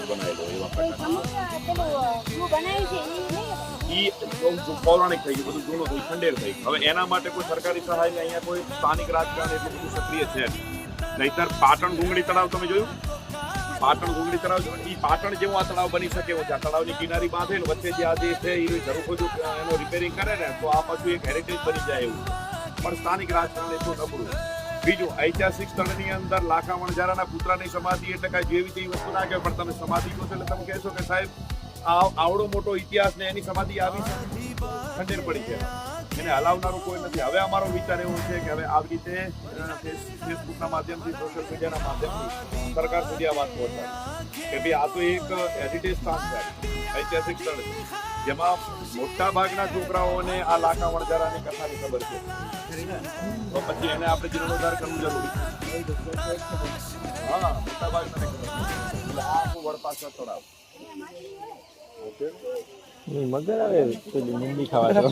બનાવેલો એવા પૌરાણિક થઈ ગયું, બધું જૂનું થઈ ખંડેર થઈ ગયું. હવે એના માટે કોઈ સરકારી સહાય અહીંયા કોઈ સ્થાનિક રાજકારણ એટલું બધું સક્રિય છે. નહીતર પાટણ ડુંગળી તળાવ તમે જોયું? પાટણ ડુંગળી તળાવ એ પાટણ જેવો આ તળાવ બની શકે એવું છે. આ તળાવની કિનારી બાંધે ને વચ્ચે જે આ જે છે એ ઝરૂખો જો એનો રિપેરિંગ કરે ને તો આ પાછું એક હેરિટેજ બની જાય એવું. પણ સ્થાનિક રાજકારણ એટલું નબળું. બીજું, ઐતિહાસિક સ્થળની અંદર લાખા વણઝારાના પુત્રની સમાધિ એટલે કાંઈ જેવી તેવી વસ્તુ ના કહેવાય, પણ તમે સમાધિ કહો છો એટલે તમે કહેશો કે સાહેબ આવડો મોટો ઇતિહાસ ને એની સમાધિ આવી છે, ખંડેર પડી છે, એને હલાવનારું કોઈ નથી. હવે અમારો વિચાર એવો છે કે હવે આવી રીતે ફેસબુકના માધ્યમથી, સોશિયલ મીડિયાના માધ્યમથી સરકાર સુધી આ વાત પહોંચાડે કે ભાઈ આ તો એક હેરિટેજ સ્થાન છે, ઐતિહાસિક સ્થળ છે, જેમાં મોટા ભાગના છોકરાઓને આ લાખા વણઝારાની કથાની ખબર છે. તો પછી એને આપણે જીર્ણોદ્ધાર કરવું જરૂરી. હા, મોટા ભાગના ખબર એટલે આ આખું વડપાસર તળાવ. મગર આવે લીંબી ખાવા.